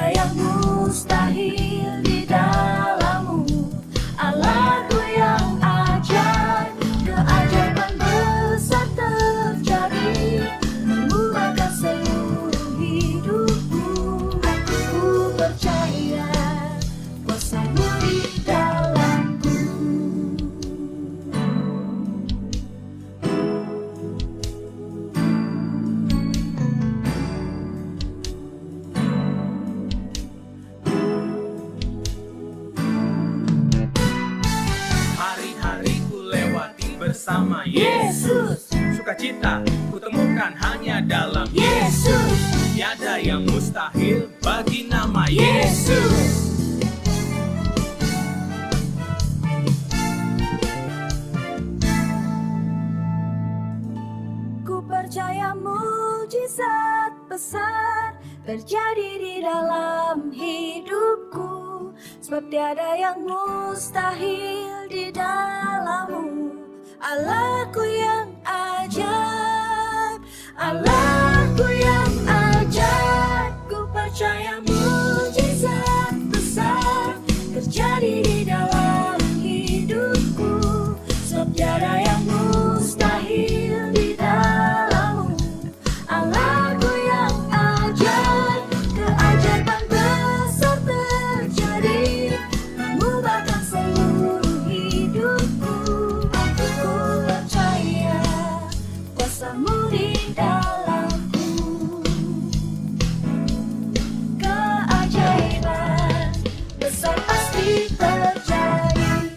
tiada yang mustahil di dalam-Mu. Allahku yang ajaib, keajaiban besar terjadi, mengubahkan seluruh hidupku. Ku percaya kuasa-Mu di dalamku. Hari-hari ku lewati bersama Yesus, Sukacita ku temukan hanya dalam Yesus, Tiada yang mustahil bagi nama Yesus. ku percaya mujizat besar terjadi di dalam hidupku, sebab tiada yang mustahil di dalam-Mu. Allahku yang ajaib, Allahku yang ajaib, ku percaya mujizat besar terjadi di dalam hidupku, sebab tiada yang mustahil di dalam-Mu. Allahku yang ajaib, keajaiban besar terjadi, mengubahkan seluruh hidupku. Ku percaya kuasa-Mu di dalamku. Keajaiban besar pasti terjadi.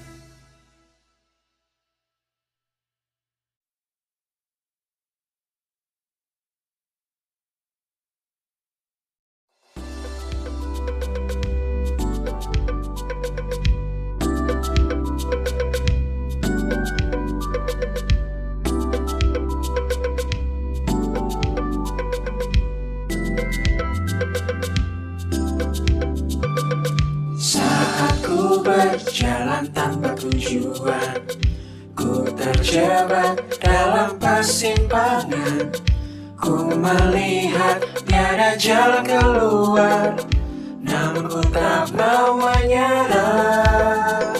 Saat ku berjalan tanpa tujuan, ku terjebak dalam persimpangan. Ku melihat tiada jalan keluar, namun ku tak mau menyerah.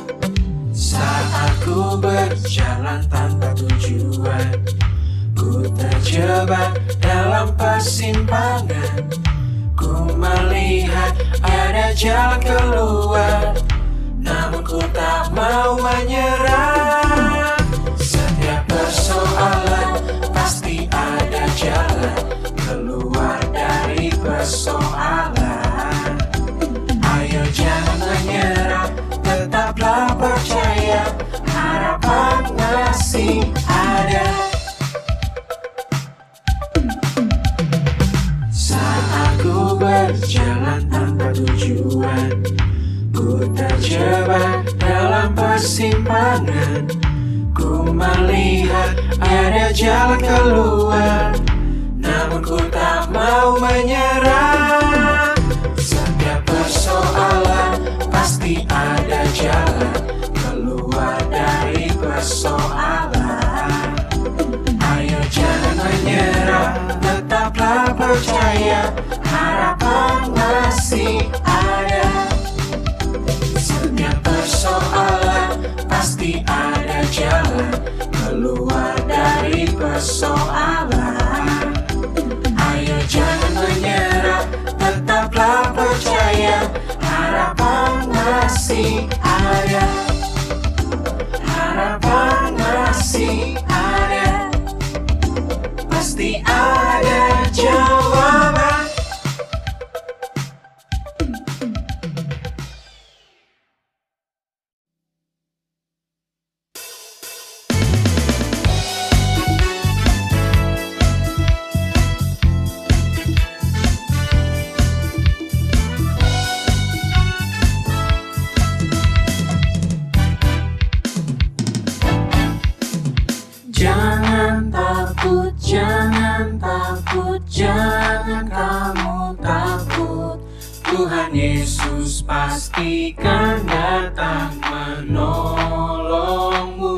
Saat ku berjalan tanpa tujuan, ku terjebak dalam persimpangan. Ku melihat ada jalan keluar, namun ku tak mau menyerah. Setiap persoalan pasti ada jalan keluar dari persoalan. Ayo jangan menyerah, tetaplah percaya, harapan masih ada. Saat ku berjalan tanpa tujuan, ku terjebak dalam persimpangan. Ku melihat ada jalan keluar, namun ku tak mau menyerah. Setiap persoalan pasti ada jalan keluar dari persoalan. Ayo jangan menyerah, tetaplah percaya, harapan masih ada. Setiap persoalan pasti ada jalan keluar dari persoalan. Ayo jangan menyerah, tetaplah percaya, harapan masih ada. Harapan masih ada, pasti ada jawaban. Jangan takut, jangan takut, jangan kamu takut. Tuhan Yesus pastikan datang menolongmu.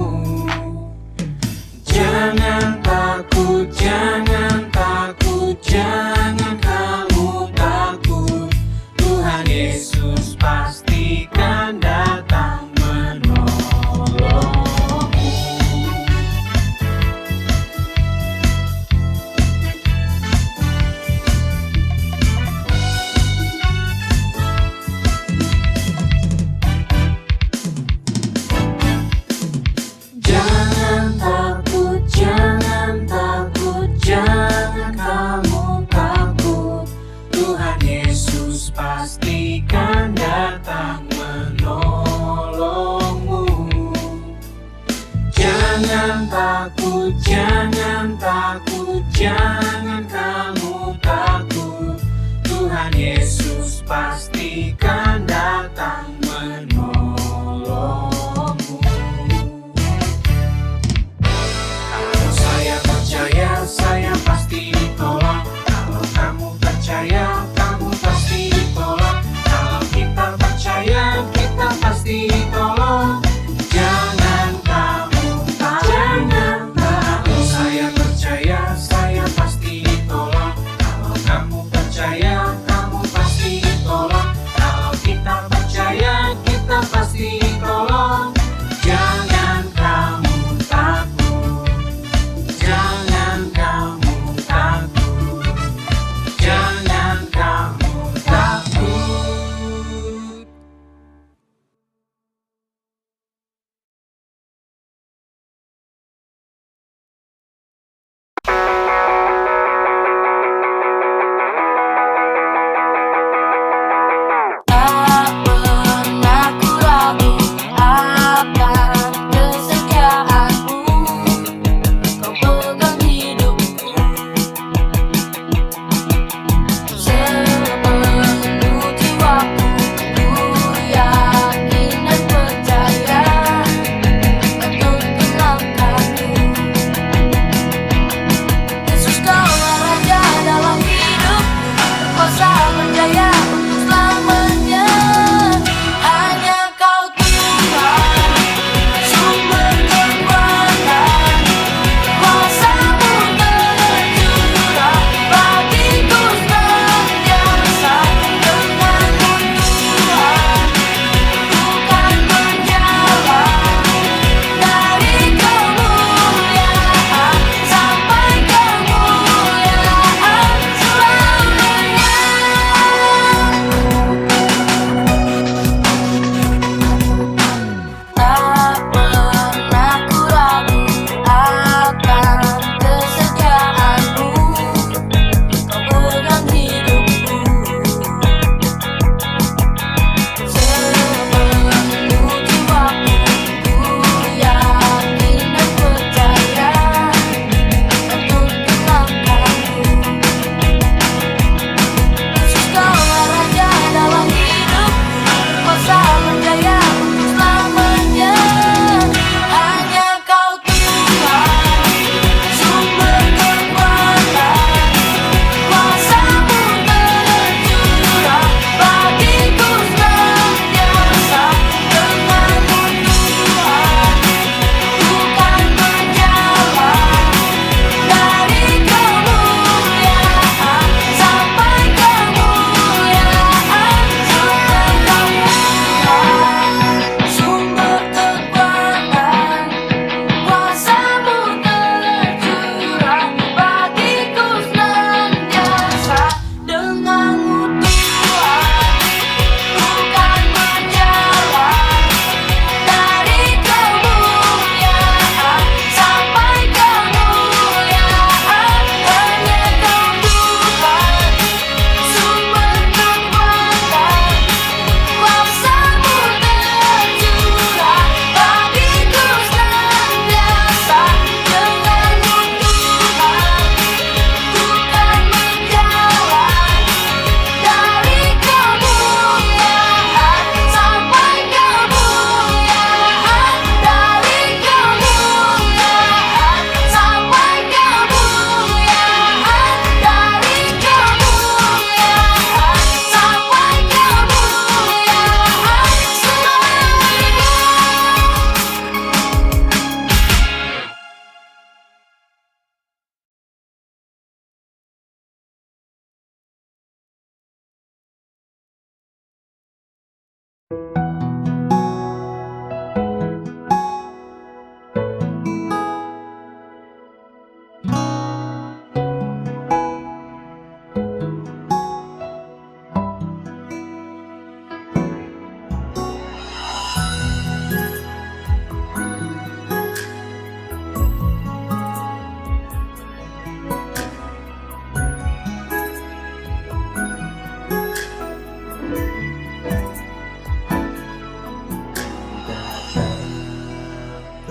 Jangan takut, jangan takut, jangan kamu takut. Tuhan Yesus pastikan datang menolongmu. Jangan takut, jangan takut, jangan kamu takut. Tuhan Yesus pastikan datang menolongmu. Jangan takut, jangan takut, jangan kamu takut. Tuhan Yesus pastikan datang menolongmu. Kalau saya percaya, saya pasti ditolong. Kalau kamu percaya, kamu pasti ditolong. Kalau kita percaya, kita pasti ditolong. Jangan kamu takut. Kalau saya percaya, saya pasti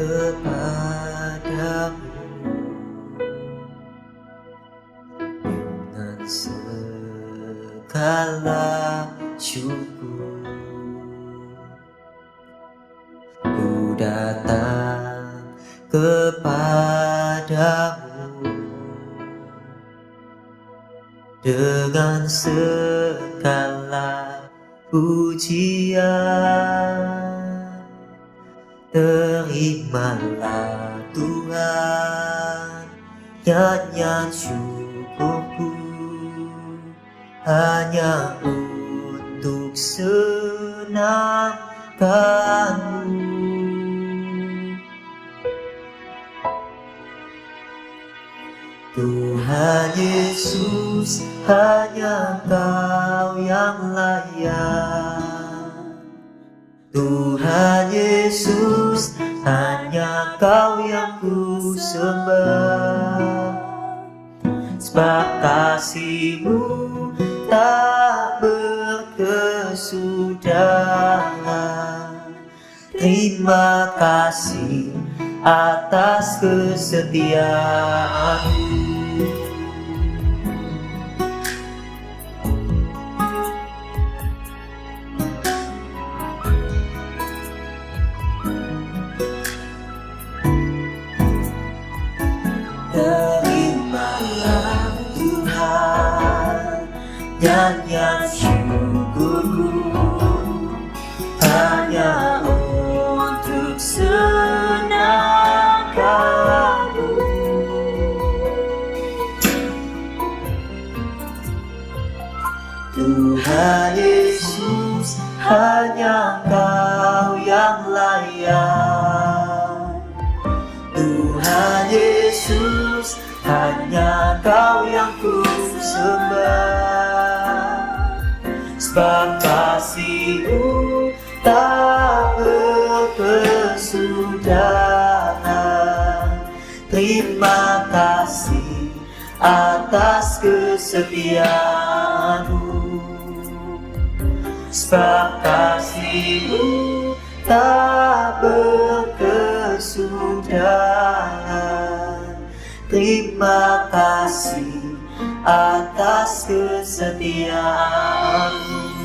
kepadamu dengan segala syukur. Ku datang kepadamu dengan segala pujian. Terimalah Tuhan nyanyian syukurku, hanya untuk senangkanmu. Tuhan Yesus, hanya Kau yang layak. Tuhan Yesus, hanya Kau yang ku sembah. Sebab kasih-Mu tak berkesudahan. Terima kasih atas kesetiaan-Mu. Terimalah Tuhan nyanyian syukurku, hanya untuk senangkanmu. Tuhan Yesus, hanya Kau yang layak. Tuhan Yesus, hanya Kau yang ku sembah. Sebab kasih-Mu tak berkesudahan. Terima kasih atas kesetiaan-Mu. Sebab kasih-Mu tak berkesudahan. Terima kasih atas kesetiaan-Mu.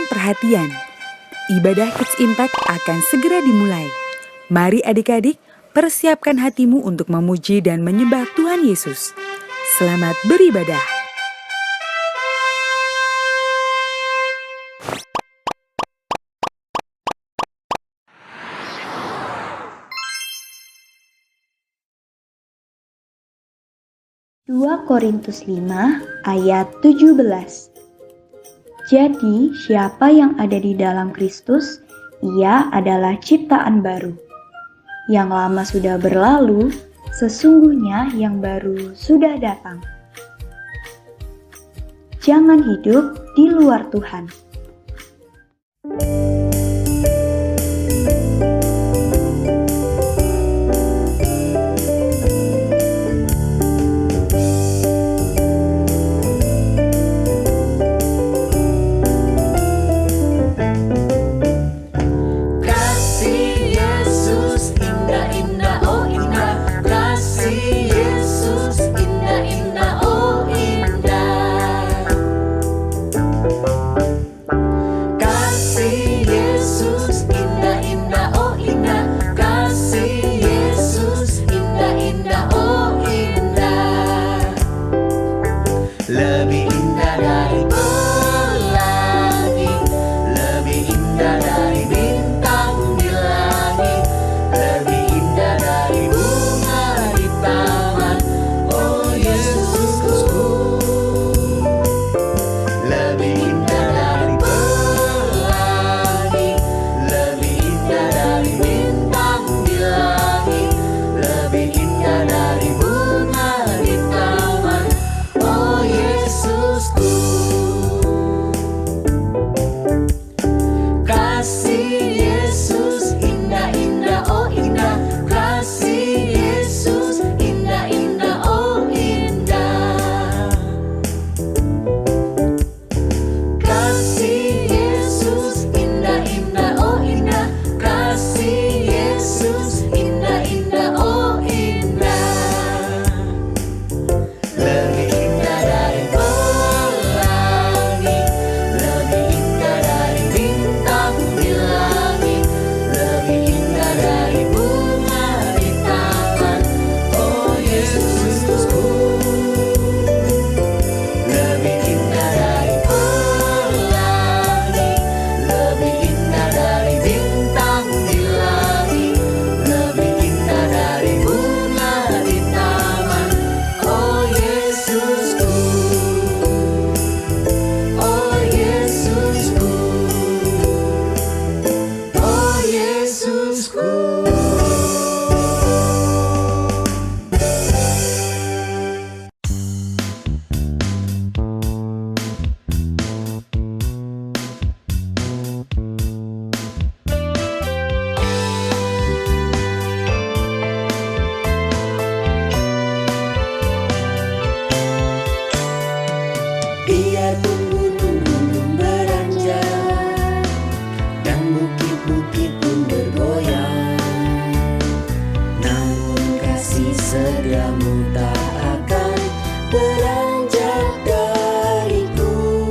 Perhatian, ibadah Kids Impact akan segera dimulai. Mari adik-adik, persiapkan hatimu untuk memuji dan menyembah Tuhan Yesus. Selamat beribadah. Dua Korintus 5 ayat 17. Jadi, siapa yang ada di dalam Kristus, ia adalah ciptaan baru. Yang lama sudah berlalu, sesungguhnya yang baru sudah datang. Jangan hidup di luar Tuhan. Biarpun gunung-gunung beranjak dan bukit-bukit pun bergoyang, namun kasih setiamu tak akan beranjak dariku.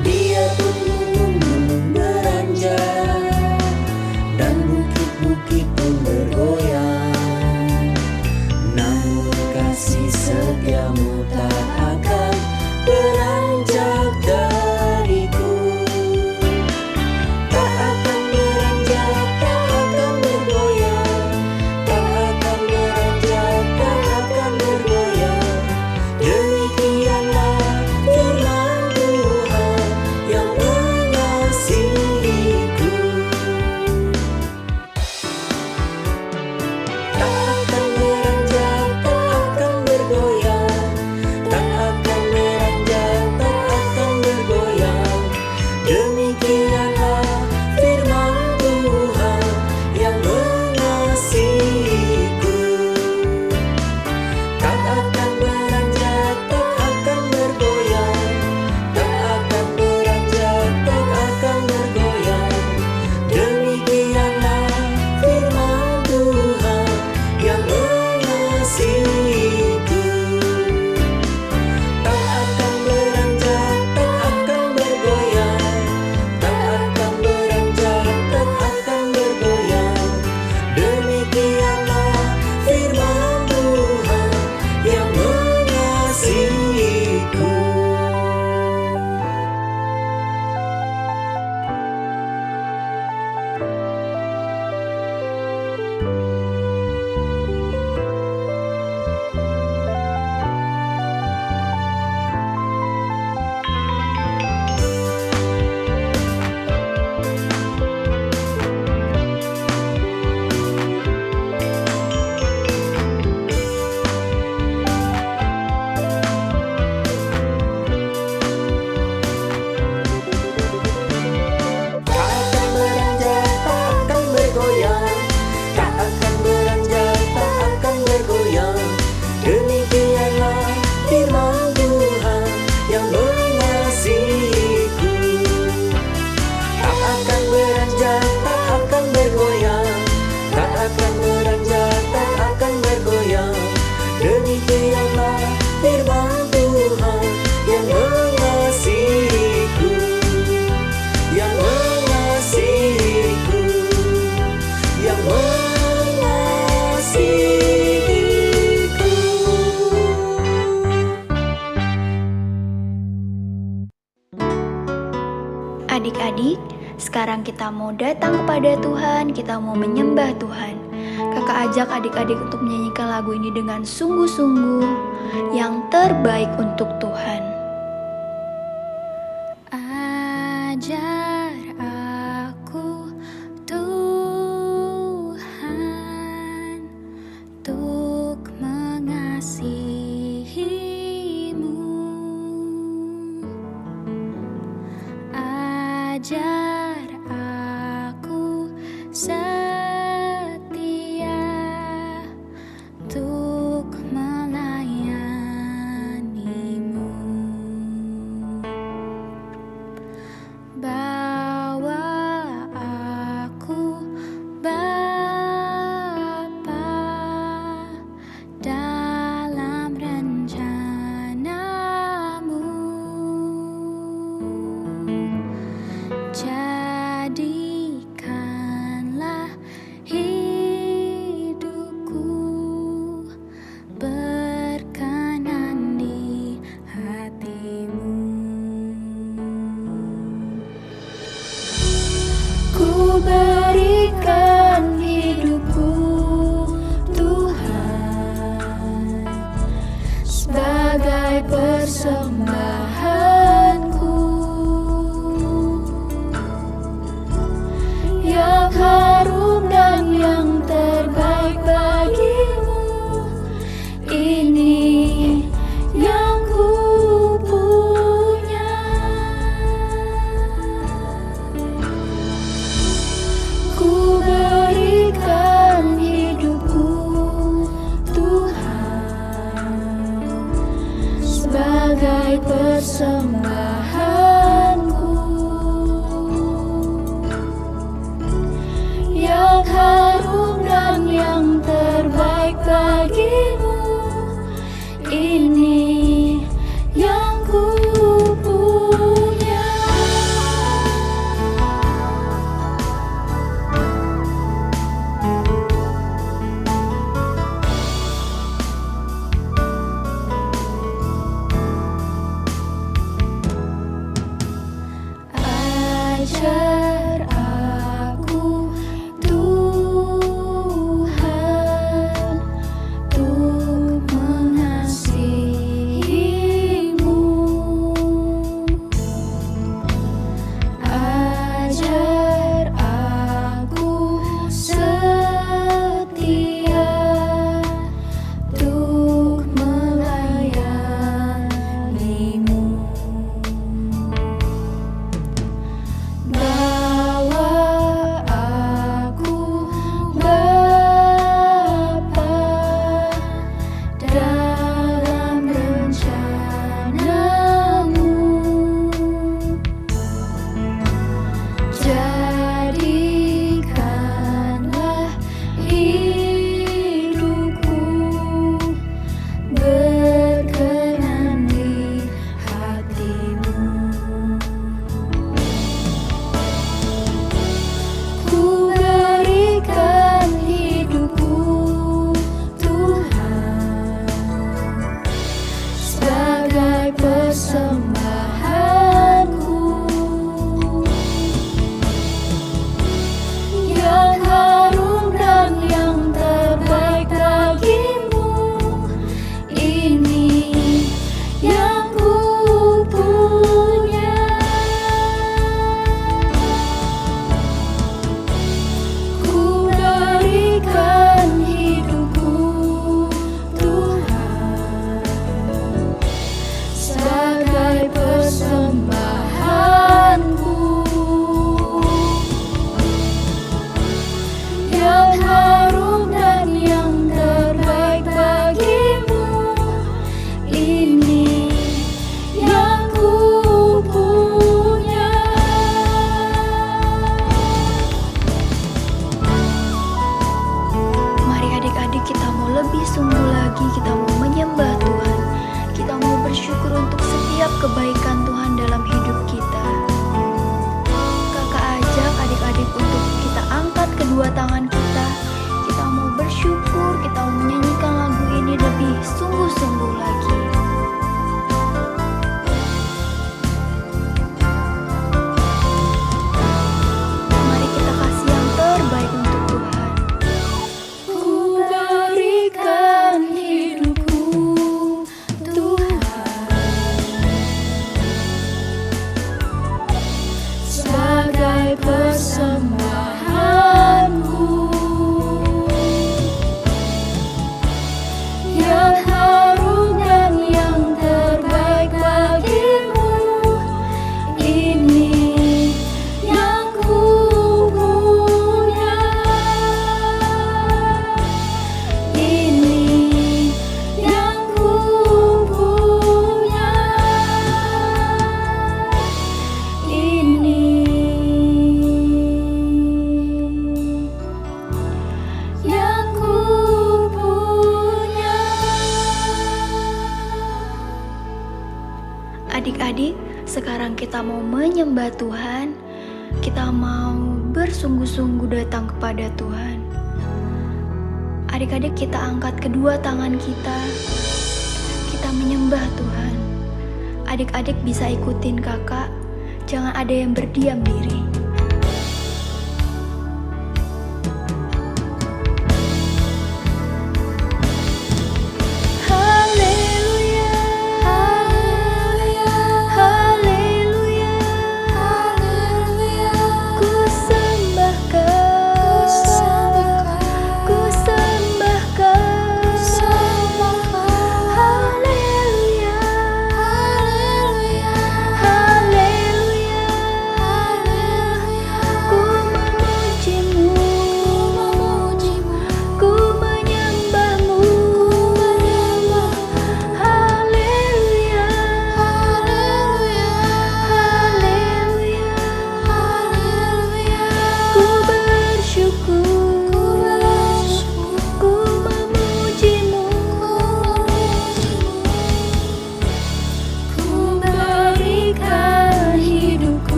Biarpun gunung-gunung beranjak dan bukit-bukit pun bergoyang, namun kasih setiamu tak akan beranjak dariku. Tak akan beranjak, tak akan bergoyang, tak akan beranjak, tak akan bergoyang. Demikianlah firman Tuhan yang mengasihiku. Tak akan beranjak, tak akan bergoyang, tak akan beranjak, tak akan bergoyang. Demikianlah firman Tuhan yang mengasihiku. Tak akan beranjak, tak akan bergoyang, tak akan beranjak, tak akan bergoyang. Demikianlah firman Tuhan yang mengasihiku. Tak akan beranjak, tak akan bergoyang, tak akan beranjak, tak akan bergoyang. Demikianlah firman Tuhan yang mengasihiku. Tak akan beranjak, tak akan bergoyang, tak akan beranjak, tak akan bergoyang. Demikianlah firman Tuhan yang mengasihiku. Tak akan beranjak, tak akan bergoyang, tak akan beranjak, tak akan bergoyang. Demikianlah firman Tuhan yang mengasihiku, yang mengasihiku, yang mengasihiku. Adik-adik, sekarang kita mau datang kepada Tuhan, kita mau menyembah Tuhan. Kakak ajak adik-adik untuk menyanyikan lagu ini dengan sungguh-sungguh yang terbaik untuk Tuhan. Ajar aku Tuhan untuk mengasihi-Mu. Ajar aku setia untuk melayani-Mu. persembahanku yang harum dan yang terbaik bagimu. Ini yang ku punya. Ajar aku Tuhan untuk mengasihimu. Ajar aku setia untuk melayanimu. Bawa aku Bapa dalam rencanamu. Jadikanlah hidupku berkenan di hatimu. Ku berikan hidupku Tuhan sebagai persembahanku yang harum dan yang terbaik bagimu. Ini yang ku punya. Ku berikan hidupku Tuhan sebagai persembahanku yang harum dan yang terbaik bagimu. Ini yang ku punya. Mari adik-adik kita mau lebih sungguh lagi, kita mau menyembah Tuhan. Kita mau bersyukur untuk setiap kebaikan Tuhan dalam hidup kita. Kakak ajak adik-adik untuk kita angkat kedua tangan kita. Kita mau bersyukur, kita mau menyanyikan lagu ini lebih sungguh-sungguh lagi. Mari kita kasih yang terbaik untuk Tuhan. Ku berikan hidupku Tuhan sebagai persembahanku yang harum dan yang terbaik bagimu. Ini yang ku punya. Ini yang ku punya. Ini yang ku punya. Adik-adik, sekarang kita mau menyembah Tuhan. Kita mau bersungguh-sungguh datang kepada Tuhan. Adik-adik, kita angkat kedua tangan kita. Kita menyembah Tuhan. Adik-adik bisa ikutin kakak. Jangan ada yang berdiam diri. Haleluya, haleluya, haleluya, haleluya. Ku sembahkan, ku sembahkan, ku sembahkan. Haleluya, haleluya, haleluya, haleluya.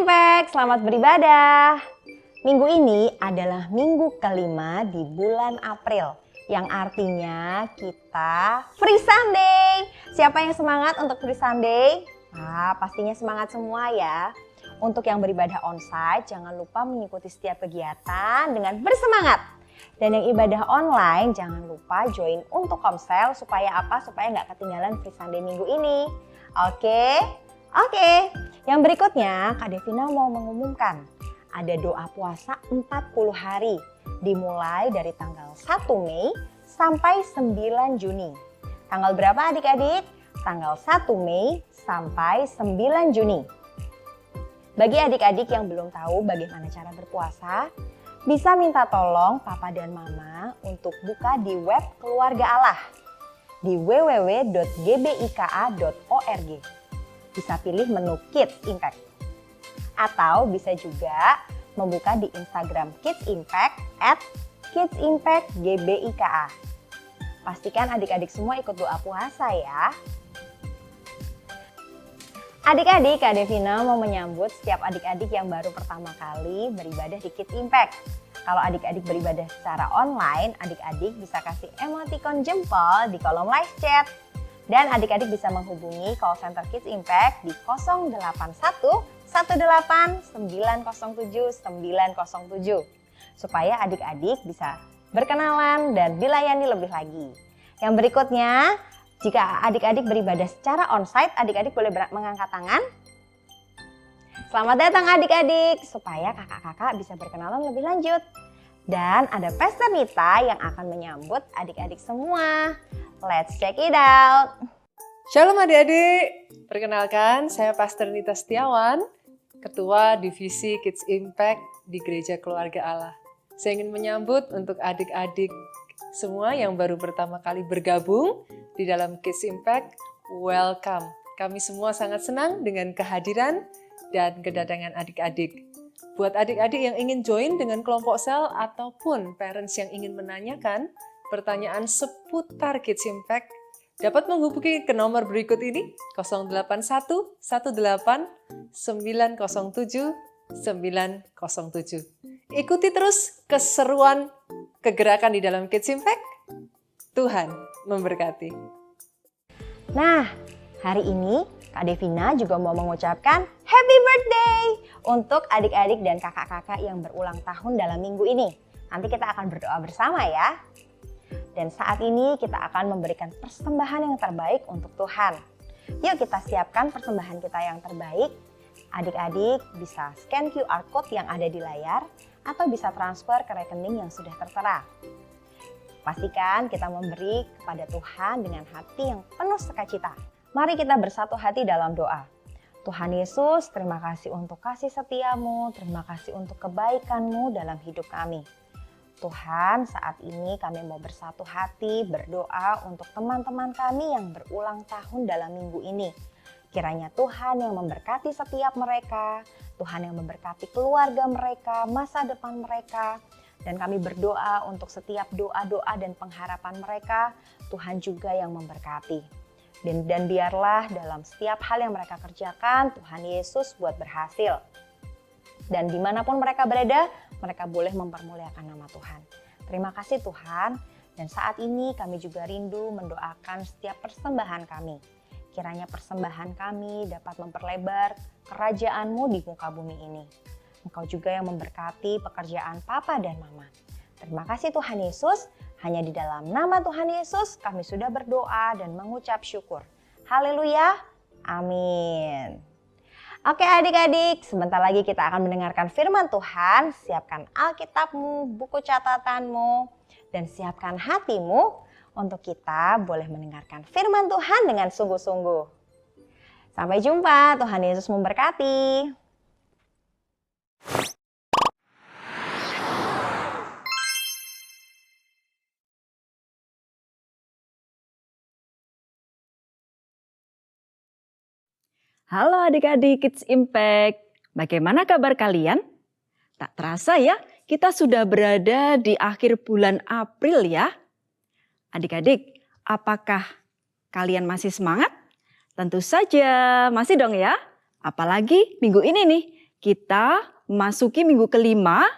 Impact, selamat beribadah. Minggu ini adalah minggu kelima di bulan April, yang artinya kita Free Sunday. Siapa yang semangat untuk Free Sunday? Pastinya semangat semua ya. Untuk yang beribadah onsite, jangan lupa mengikuti setiap kegiatan dengan bersemangat. Dan yang ibadah online, jangan lupa join untuk komsel supaya apa? Supaya nggak ketinggalan Free Sunday minggu ini. Oke. Yang berikutnya, Kak Devina mau mengumumkan ada doa puasa 40 hari dimulai dari tanggal 1 Mei sampai 9 Juni. Tanggal berapa adik-adik? Tanggal 1 Mei sampai 9 Juni. Bagi adik-adik yang belum tahu bagaimana cara berpuasa, bisa minta tolong papa dan mama untuk buka di web Keluarga Allah di www.gbika.org. Bisa pilih menu Kids Impact. Atau bisa juga membuka di Instagram Kids Impact @kidsimpactgbika. Pastikan adik-adik semua ikut doa puasa ya. Adik-adik, Kak Devina mau menyambut setiap adik-adik yang baru pertama kali beribadah di Kids Impact. Kalau adik-adik beribadah secara online, adik-adik bisa kasih emoticon jempol di kolom live chat. Dan adik-adik bisa menghubungi call center Kids Impact di 081 18 907 907 supaya adik-adik bisa berkenalan dan dilayani lebih lagi. Yang berikutnya, jika adik-adik beribadah secara onsite, adik-adik boleh mengangkat tangan. Selamat datang adik-adik, supaya kakak-kakak bisa berkenalan lebih lanjut. Dan ada Pastor Nita yang akan menyambut adik-adik semua. Let's check it out. Shalom adik-adik, perkenalkan saya Pastor Nita Setiawan, Ketua Divisi Kids Impact di Gereja Keluarga Allah. Saya ingin menyambut untuk adik-adik semua yang baru pertama kali bergabung di dalam Kids Impact, welcome. Kami semua sangat senang dengan kehadiran dan kedatangan adik-adik. Buat adik-adik yang ingin join dengan kelompok sel ataupun parents yang ingin menanyakan pertanyaan seputar Kids Impact, dapat menghubungi ke nomor berikut ini 081 18 907 907. Ikuti terus keseruan kegerakan di dalam Kids Impact. Tuhan memberkati. Nah, hari ini Kak Devina juga mau mengucapkan happy birthday untuk adik-adik dan kakak-kakak yang berulang tahun dalam minggu ini. Nanti kita akan berdoa bersama ya. Dan saat ini kita akan memberikan persembahan yang terbaik untuk Tuhan. Yuk kita siapkan persembahan kita yang terbaik. Adik-adik bisa scan QR Code yang ada di layar atau bisa transfer ke rekening yang sudah tertera. Pastikan kita memberi kepada Tuhan dengan hati yang penuh sukacita. Mari kita bersatu hati dalam doa. Tuhan Yesus, terima kasih untuk kasih setiamu, terima kasih untuk kebaikan-Mu dalam hidup kami. Tuhan, saat ini kami mau bersatu hati berdoa untuk teman-teman kami yang berulang tahun dalam minggu ini. Kiranya Tuhan yang memberkati setiap mereka, Tuhan yang memberkati keluarga mereka, masa depan mereka. Dan kami berdoa untuk setiap doa-doa dan pengharapan mereka, Tuhan juga yang memberkati. Dan biarlah dalam setiap hal yang mereka kerjakan, Tuhan Yesus buat berhasil. Dan dimanapun mereka berada, mereka boleh mempermuliakan nama Tuhan. Terima kasih Tuhan, dan saat ini kami juga rindu mendoakan setiap persembahan kami. Kiranya persembahan kami dapat memperlebar kerajaan-Mu di muka bumi ini. Engkau juga yang memberkati pekerjaan Papa dan Mama. Terima kasih Tuhan Yesus, hanya di dalam nama Tuhan Yesus kami sudah berdoa dan mengucap syukur. Haleluya, amin. Oke adik-adik, sebentar lagi kita akan mendengarkan firman Tuhan. Siapkan Alkitabmu, buku catatanmu, dan siapkan hatimu untuk kita boleh mendengarkan firman Tuhan dengan sungguh-sungguh. Sampai jumpa, Tuhan Yesus memberkati. Halo adik-adik Kids Impact, bagaimana kabar kalian? Tak terasa ya, kita sudah berada di akhir bulan April ya. Adik-adik, apakah kalian masih semangat? Tentu saja masih dong ya. Apalagi minggu ini nih, kita memasuki minggu kelima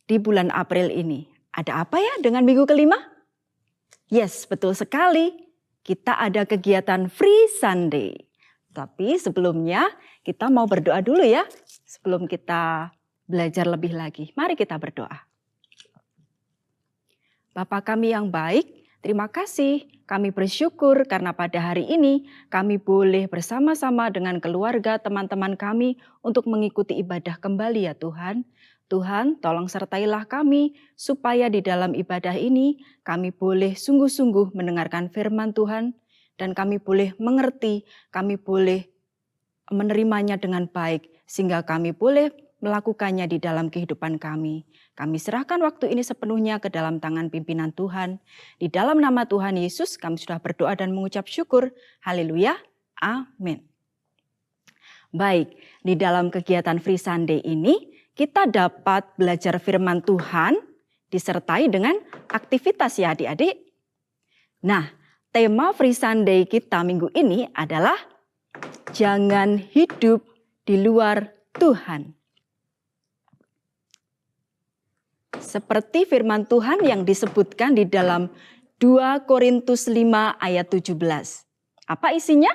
di bulan April ini. Ada apa ya dengan minggu kelima? Yes, betul sekali. Kita ada kegiatan Free Sunday. Tapi sebelumnya kita mau berdoa dulu ya. Sebelum kita belajar lebih lagi. Mari kita berdoa. Bapa kami yang baik, terima kasih. Kami bersyukur karena pada hari ini kami boleh bersama-sama dengan keluarga teman-teman kami untuk mengikuti ibadah kembali ya Tuhan. Tuhan, tolong sertailah kami supaya di dalam ibadah ini kami boleh sungguh-sungguh mendengarkan firman Tuhan dan kami boleh mengerti, kami boleh menerimanya dengan baik sehingga kami boleh melakukannya di dalam kehidupan kami. Kami serahkan waktu ini sepenuhnya ke dalam tangan pimpinan Tuhan. Di dalam nama Tuhan Yesus kami sudah berdoa dan mengucap syukur. Haleluya. Amin. Baik, di dalam kegiatan Free Sunday ini kita dapat belajar firman Tuhan disertai dengan aktivitas ya adik-adik. Nah, tema Free Sunday kita minggu ini adalah jangan hidup di luar Tuhan. Seperti firman Tuhan yang disebutkan di dalam 2 Korintus 5 ayat 17. Apa isinya?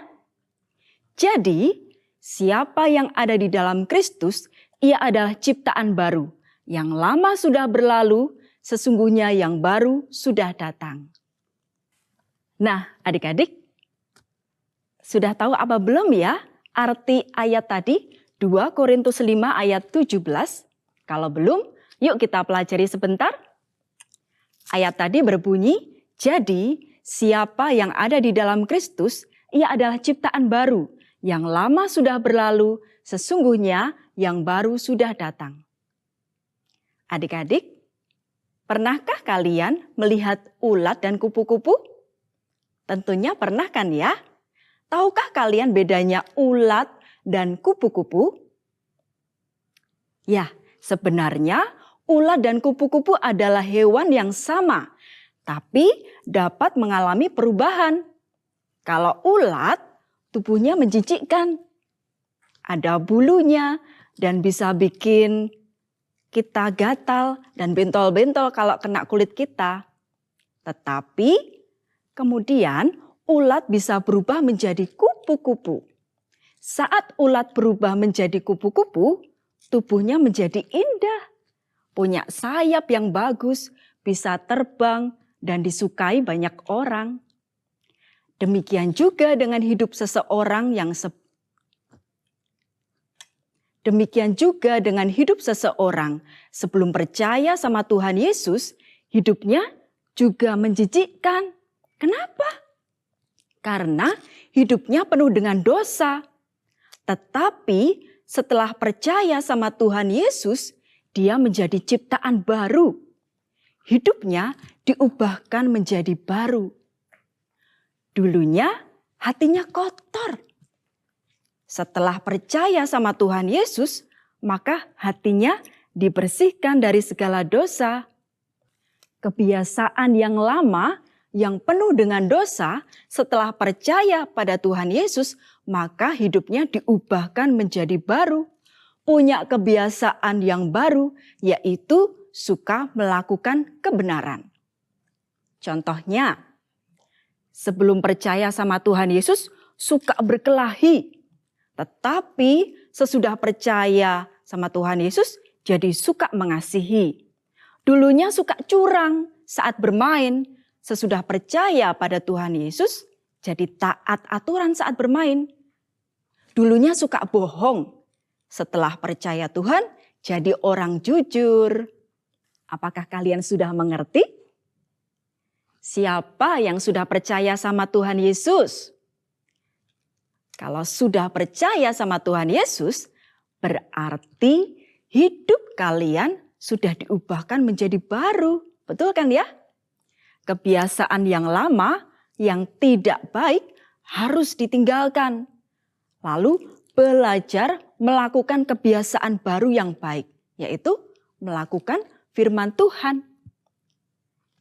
Jadi, siapa yang ada di dalam Kristus, ia adalah ciptaan baru. Yang lama sudah berlalu, sesungguhnya yang baru sudah datang. Nah, adik-adik, sudah tahu apa belum ya arti ayat tadi 2 Korintus 5 ayat 17? Kalau belum, yuk kita pelajari sebentar. Ayat tadi berbunyi, jadi siapa yang ada di dalam Kristus, ia adalah ciptaan baru. Yang lama sudah berlalu, sesungguhnya yang baru sudah datang. Adik-adik, pernahkah kalian melihat ulat dan kupu-kupu? Tentunya pernah kan ya? Tahukah kalian bedanya ulat dan kupu-kupu? Ya, sebenarnya ulat dan kupu-kupu adalah hewan yang sama, tapi dapat mengalami perubahan. Kalau ulat, tubuhnya menjijikkan. Ada bulunya dan bisa bikin kita gatal dan bentol-bentol kalau kena kulit kita. Tetapi kemudian ulat bisa berubah menjadi kupu-kupu. Saat ulat berubah menjadi kupu-kupu, tubuhnya menjadi indah. Punya sayap yang bagus, bisa terbang dan disukai banyak orang. Demikian juga dengan hidup seseorang yang sebelum percaya sama Tuhan Yesus, hidupnya juga menjijikkan. Kenapa? Karena hidupnya penuh dengan dosa. Tetapi setelah percaya sama Tuhan Yesus, dia menjadi ciptaan baru. Hidupnya diubahkan menjadi baru. Dulunya hatinya kotor. Setelah percaya sama Tuhan Yesus, maka hatinya dibersihkan dari segala dosa. Kebiasaan yang lama, yang penuh dengan dosa, setelah percaya pada Tuhan Yesus, maka hidupnya diubahkan menjadi baru. Punya kebiasaan yang baru, yaitu suka melakukan kebenaran. Contohnya, sebelum percaya sama Tuhan Yesus, suka berkelahi. Tetapi sesudah percaya sama Tuhan Yesus, jadi suka mengasihi. Dulunya suka curang saat bermain. Sesudah percaya pada Tuhan Yesus, jadi taat aturan saat bermain. Dulunya suka bohong. Setelah percaya Tuhan, jadi orang jujur. Apakah kalian sudah mengerti? Siapa yang sudah percaya sama Tuhan Yesus? Kalau sudah percaya sama Tuhan Yesus, berarti hidup kalian sudah diubahkan menjadi baru. Betul kan ya? Kebiasaan yang lama, yang tidak baik harus ditinggalkan. Lalu belajar melakukan kebiasaan baru yang baik, yaitu melakukan firman Tuhan.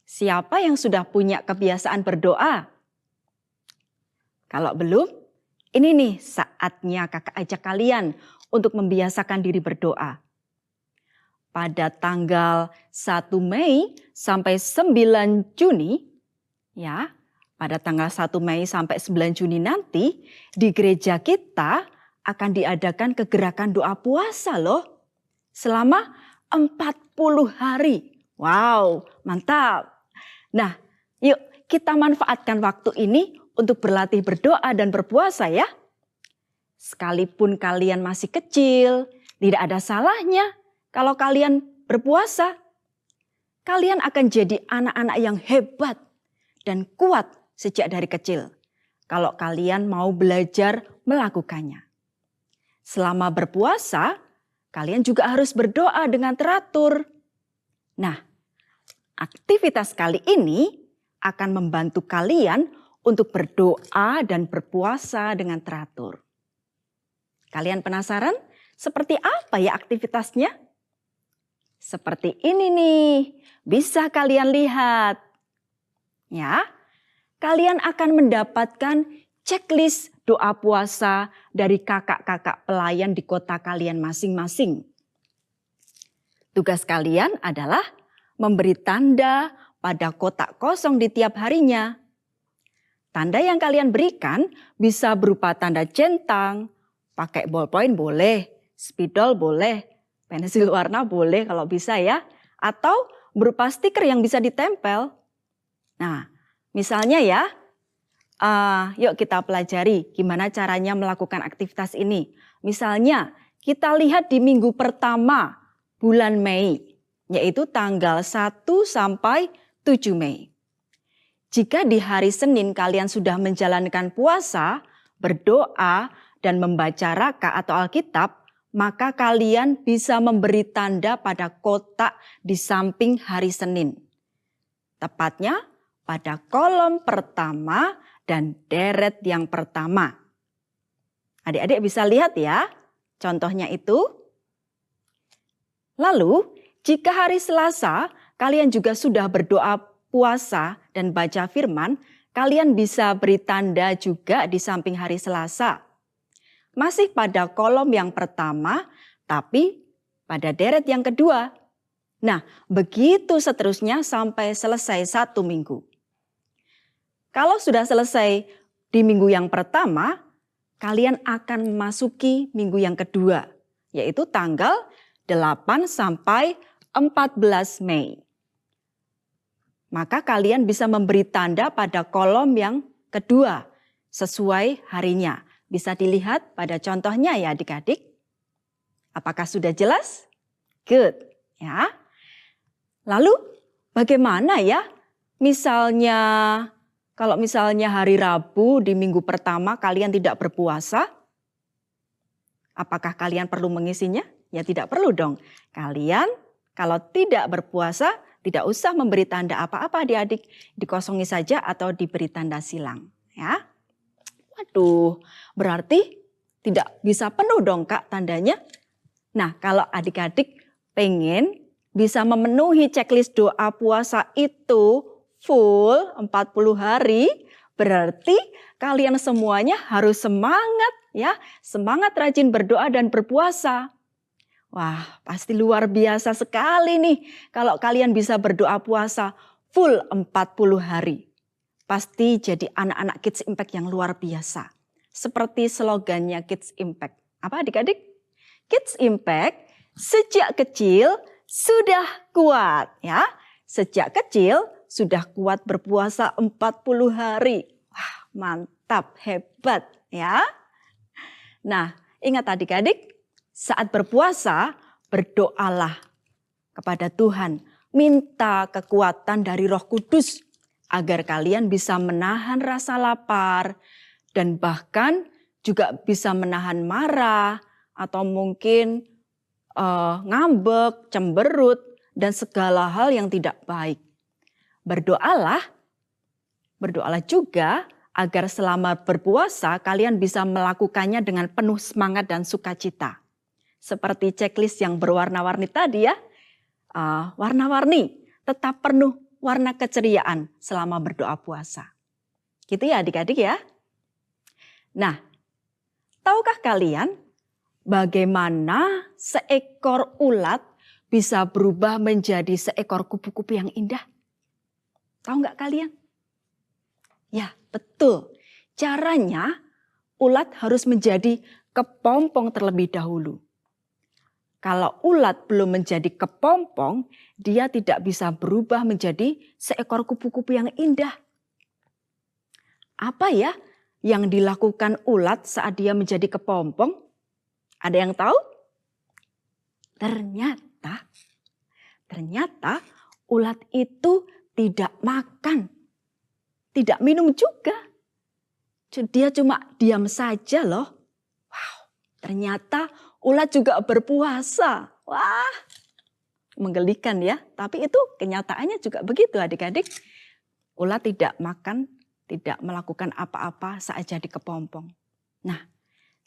Siapa yang sudah punya kebiasaan berdoa? Kalau belum, ini nih saatnya kakak ajak kalian untuk membiasakan diri berdoa. Pada tanggal 1 Mei sampai 9 Juni, ya, pada tanggal 1 Mei sampai 9 Juni nanti, di gereja kita akan diadakan kegerakan doa puasa loh. Selama 40 hari. Wow, mantap. Nah, yuk kita manfaatkan waktu ini untuk berlatih berdoa dan berpuasa ya. Sekalipun kalian masih kecil, tidak ada salahnya kalau kalian berpuasa. Kalian akan jadi anak-anak yang hebat dan kuat sejak dari kecil. Kalau kalian mau belajar melakukannya. Selama berpuasa, kalian juga harus berdoa dengan teratur. Nah, aktivitas kali ini akan membantu kalian untuk berdoa dan berpuasa dengan teratur. Kalian penasaran seperti apa ya aktivitasnya? Seperti ini nih, bisa kalian lihat. Ya, kalian akan mendapatkan checklist doa puasa dari kakak-kakak pelayan di kota kalian masing-masing. Tugas kalian adalah memberi tanda pada kotak kosong di tiap harinya. Tanda yang kalian berikan bisa berupa tanda centang, pakai ballpoint boleh, spidol boleh, pensil warna boleh kalau bisa ya, atau berupa stiker yang bisa ditempel. Nah, misalnya ya, yuk kita pelajari gimana caranya melakukan aktivitas ini. Misalnya kita lihat di minggu pertama bulan Mei, yaitu tanggal 1 sampai 7 Mei. Jika di hari Senin kalian sudah menjalankan puasa, berdoa, dan membaca raka atau Alkitab, maka kalian bisa memberi tanda pada kotak di samping hari Senin. Tepatnya pada kolom pertama dan deret yang pertama. Adik-adik bisa lihat ya, contohnya itu. Lalu, jika hari Selasa kalian juga sudah berdoa puasa dan baca firman, kalian bisa beri tanda juga di samping hari Selasa. Masih pada kolom yang pertama, tapi pada deret yang kedua. Nah, begitu seterusnya sampai selesai 1 minggu. Kalau sudah selesai di minggu yang pertama, kalian akan memasuki minggu yang kedua, yaitu tanggal 8 sampai 14 Mei. Maka kalian bisa memberi tanda pada kolom yang kedua sesuai harinya. Bisa dilihat pada contohnya ya adik-adik. Apakah sudah jelas? Good. Ya. Lalu bagaimana ya? Misalnya, kalau misalnya hari Rabu di minggu pertama kalian tidak berpuasa, apakah kalian perlu mengisinya? Ya tidak perlu dong. Kalian kalau tidak berpuasa, tidak usah memberi tanda apa-apa adik-adik. Dikosongi saja atau diberi tanda silang. Ya. Waduh, berarti tidak bisa penuh dong Kak tandanya. Nah, kalau adik-adik pengen bisa memenuhi checklist doa puasa itu full 40 hari, berarti kalian semuanya harus semangat ya, semangat rajin berdoa dan berpuasa. Wah, pasti luar biasa sekali nih kalau kalian bisa berdoa puasa full 40 hari. Pasti jadi anak-anak Kids Impact yang luar biasa. Seperti slogannya Kids Impact. Apa adik-adik? Kids Impact sejak kecil sudah kuat ya. Sejak kecil sudah kuat berpuasa 40 hari. Wah, mantap, hebat ya. Nah, ingat adik-adik, saat berpuasa berdoalah kepada Tuhan. Minta kekuatan dari Roh Kudus agar kalian bisa menahan rasa lapar dan bahkan juga bisa menahan marah atau mungkin ngambek, cemberut dan segala hal yang tidak baik. Berdoalah juga agar selama berpuasa kalian bisa melakukannya dengan penuh semangat dan sukacita. Seperti checklist yang berwarna-warni tadi ya, warna-warni tetap penuh warna keceriaan selama berdoa puasa. Gitu ya adik-adik ya. Nah, tahukah kalian bagaimana seekor ulat bisa berubah menjadi seekor kupu-kupu yang indah? Tahu nggak kalian? Ya, betul. Caranya ulat harus menjadi kepompong terlebih dahulu. Kalau ulat belum menjadi kepompong, dia tidak bisa berubah menjadi seekor kupu-kupu yang indah. Apa ya yang dilakukan ulat saat dia menjadi kepompong? Ada yang tahu? Ternyata ulat itu tidak makan, tidak minum juga. Dia cuma diam saja loh. Wow, ternyata ulat juga berpuasa. Wah, menggelikan ya. Tapi itu kenyataannya juga begitu adik-adik. Ulat tidak makan, tidak melakukan apa-apa saat jadi kepompong. Nah,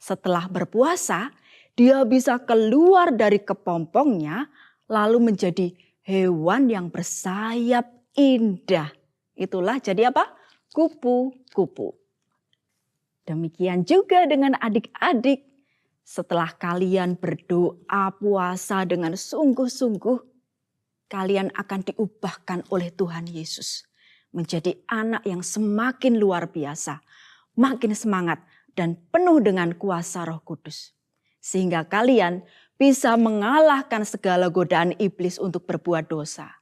setelah berpuasa, dia bisa keluar dari kepompongnya lalu menjadi hewan yang bersayap indah. Itulah jadi apa? Kupu-kupu. Demikian juga dengan adik-adik. Setelah kalian berdoa puasa dengan sungguh-sungguh, kalian akan diubahkan oleh Tuhan Yesus menjadi anak yang semakin luar biasa, makin semangat dan penuh dengan kuasa Roh Kudus. Sehingga kalian bisa mengalahkan segala godaan iblis untuk berbuat dosa.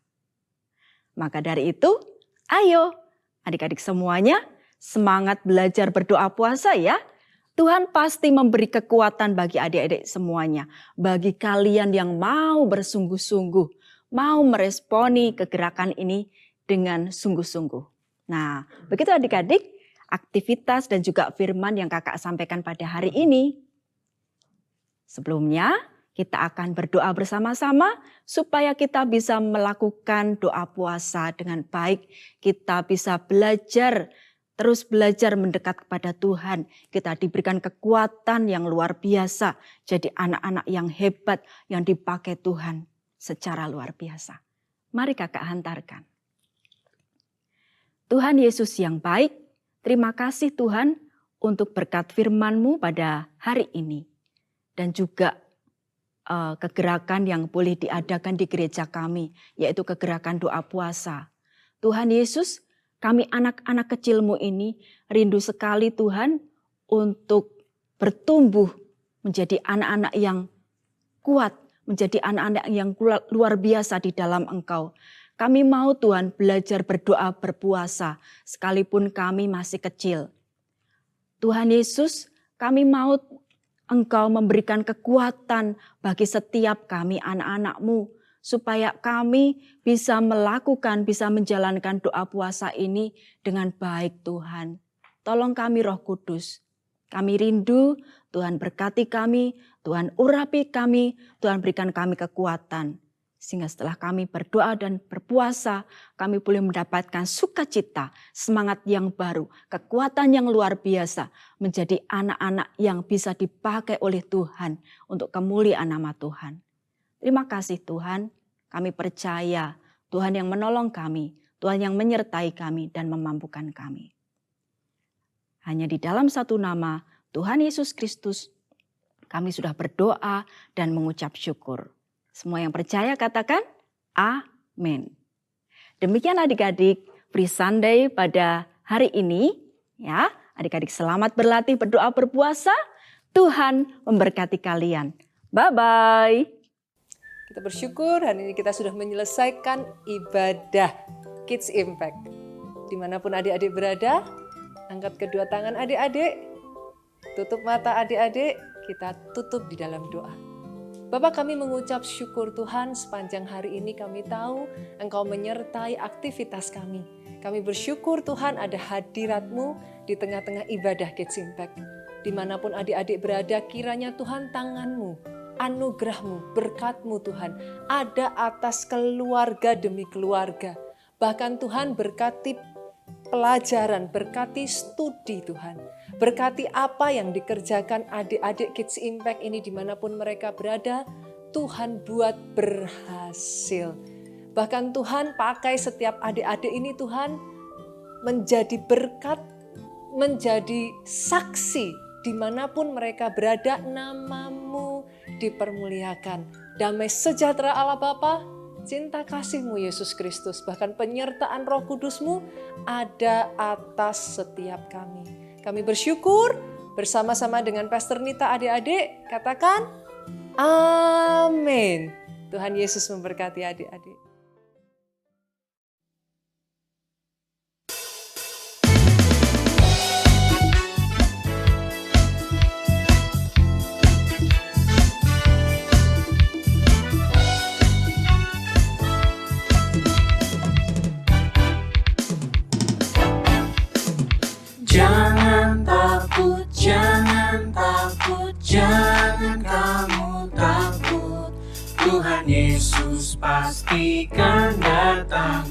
Maka dari itu, ayo adik-adik semuanya semangat belajar berdoa puasa ya. Tuhan pasti memberi kekuatan bagi adik-adik semuanya. Bagi kalian yang mau bersungguh-sungguh, mau meresponi kegerakan ini dengan sungguh-sungguh. Nah, begitu adik-adik aktivitas dan juga firman yang kakak sampaikan pada hari ini. Sebelumnya, kita akan berdoa bersama-sama supaya kita bisa melakukan doa puasa dengan baik. Kita bisa terus belajar mendekat kepada Tuhan. Kita diberikan kekuatan yang luar biasa. Jadi anak-anak yang hebat yang dipakai Tuhan secara luar biasa. Mari kakak hantarkan. Tuhan Yesus yang baik, terima kasih Tuhan untuk berkat firman-Mu pada hari ini. Dan juga kegerakan yang boleh diadakan di gereja kami, yaitu kegerakan doa puasa. Tuhan Yesus, kami anak-anak kecil-Mu ini rindu sekali Tuhan untuk bertumbuh menjadi anak-anak yang kuat, menjadi anak-anak yang luar biasa di dalam Engkau. Kami mau Tuhan belajar berdoa berpuasa sekalipun kami masih kecil. Tuhan Yesus, kami mau Engkau memberikan kekuatan bagi setiap kami anak-anak-Mu, supaya kami bisa melakukan, bisa menjalankan doa puasa ini dengan baik Tuhan. Tolong kami Roh Kudus. Kami rindu, Tuhan berkati kami, Tuhan urapi kami, Tuhan berikan kami kekuatan. Sehingga setelah kami berdoa dan berpuasa, kami boleh mendapatkan sukacita, semangat yang baru, kekuatan yang luar biasa, menjadi anak-anak yang bisa dipakai oleh Tuhan untuk kemuliaan nama Tuhan. Terima kasih Tuhan, kami percaya Tuhan yang menolong kami, Tuhan yang menyertai kami dan memampukan kami. Hanya di dalam satu nama, Tuhan Yesus Kristus, kami sudah berdoa dan mengucap syukur. Semua yang percaya katakan amin. Demikian adik-adik Free Sunday pada hari ini. Ya, adik-adik selamat berlatih berdoa berpuasa. Tuhan memberkati kalian. Bye-bye. Kita bersyukur hari ini kita sudah menyelesaikan ibadah Kids Impact. Dimanapun adik-adik berada, angkat kedua tangan adik-adik, tutup mata adik-adik, kita tutup di dalam doa. Bapak, kami mengucap syukur Tuhan sepanjang hari ini kami tahu Engkau menyertai aktivitas kami. Kami bersyukur Tuhan ada hadirat-Mu di tengah-tengah ibadah Kids Impact. Dimanapun adik-adik berada, kiranya Tuhan tangan-Mu, anugerah-Mu, berkat-Mu Tuhan ada atas keluarga demi keluarga. Bahkan Tuhan berkati pelajaran, berkati studi Tuhan. Berkati apa yang dikerjakan adik-adik Kids Impact ini dimanapun mereka berada, Tuhan buat berhasil. Bahkan Tuhan pakai setiap adik-adik ini Tuhan menjadi berkat, menjadi saksi dimanapun mereka berada, namamu dipermuliakan. Damai sejahtera Allah Bapa, cinta kasih-Mu Yesus Kristus, bahkan penyertaan Roh Kudus-Mu ada atas setiap kami. Kami bersyukur bersama-sama dengan Pastor Nita, adik-adik, katakan amin. Tuhan Yesus memberkati adik-adik. Jangan takut, jangan takut, jangan kamu takut. Tuhan Yesus pastikan datang